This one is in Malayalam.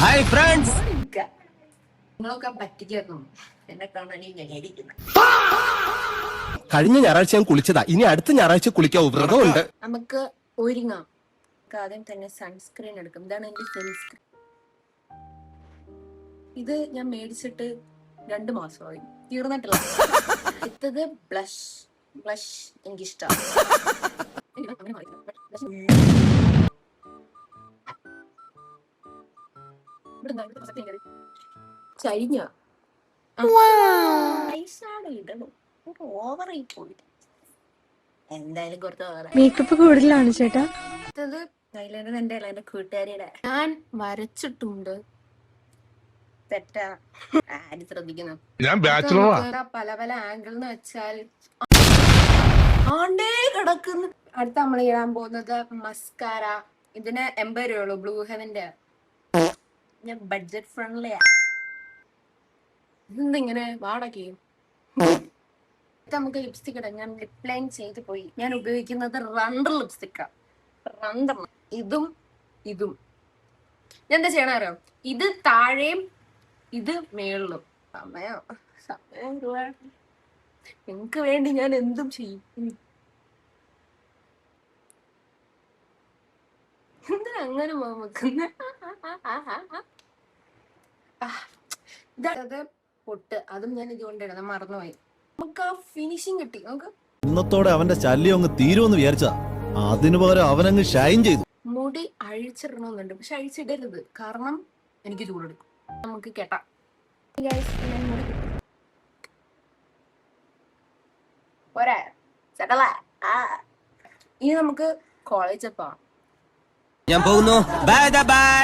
Hi friends. നിങ്ങളൊക്കെ പറ്റിക്കുന്നു എന്നെ കാണാൻ ഞാൻ ഇരിക്കുന്നത്. കഴിഞ്ഞ ഞായറാഴ്ച ഞാൻ കുളിച്ചതാ, ഇനി അടുത്ത ഞായറാഴ്ച കുളിക്കാവൂ, വ്രതമുണ്ട്. നമുക്ക് ഒരുങ്ങാം. ആദ്യം തന്നെ സൺസ്ക്രീൻ എടുക്കും. ഇതാണ് എന്റെ സൺസ്ക്രീൻ. ഇത് ഞാൻ മേടിച്ചിട്ട് 2 മാസമായി, തീർന്നിട്ടില്ല. അടുത്തത് ബ്ലഷ്. ബ്ലഷ് എനിക്കിഷ്ടമാണ്. കഴിഞ്ഞ ഇടണം, ഓവറായി പോയി. എന്തായാലും കുറച്ച് മേക്കപ്പ് കൂടുതലാണ് ചേട്ടാ. അടുത്തത് ഐലൈനർ. എന്റെ കൂട്ടുകാരിയുടെ ഞാൻ വരച്ചിട്ടുണ്ട്. തെറ്റാ? ആര് ശ്രദ്ധിക്കുന്നു? ഞാൻ ബാച്ചിലറാ. പല പല ആംഗിൾ എന്ന് വെച്ചാൽ ആണ്ടേ കിടക്കുന്നു. അടുത്ത നമ്മൾ ഇടാൻ പോകുന്നത് മസ്കാര. ഇതിന് 80 രൂപയുള്ളൂ, ബ്ലൂ ഹെവന്റെ. ഞാൻ ബഡ്ജറ്റ് ഫ്രണ്ട്ലിയാ. ഇതെന്തിങ്ങനെ വാടകയും. നമുക്ക് ലിപ്സ്റ്റിക് ഇടാം. ഞാൻ ലിപ് ലൈൻ ചെയ്ത് പോയി. ഞാൻ ഉപയോഗിക്കുന്നത് റണ്ടർ ലിപ്സ്റ്റിക്കാ. റണ്ടർ. ഇതും ഇതും ഞാൻ എന്താ ചെയ്യണ അറിയാം? ഇത് താഴെയും ഇത് മേളിലും. സമയം നിങ്ങക്ക് വേണ്ടി ഞാൻ എന്തും ചെയ്യും. എന്താ അങ്ങനെ വെക്കുന്ന? ഇതത് പൊട്ട്. അതും ഞാൻ ഇതുകൊണ്ടിരുന്ന മറന്നുപോയി. നമുക്ക് ആ ഫിനിഷിങ് കിട്ടി. നമുക്ക് ഇന്നത്തോടെ അവന്റെ ശല്യം അങ്ങ് തീരുമെന്ന് വിചാരിച്ചാ, അതിനു പകരം അവനങ്ങ് ഷൈൻ ചെയ്തു. മുടി അഴിച്ചിടണമെന്നുണ്ട്, പക്ഷെ അഴിച്ചിടരുത്, കാരണം എനിക്ക് ചൂടെടുക്കും. നമുക്ക് കേട്ടാ പോരാ ചടല. ഇനി നമുക്ക് കോളേജിൽ പോവാം. ഞാൻ പോകുന്നു. Bye bye.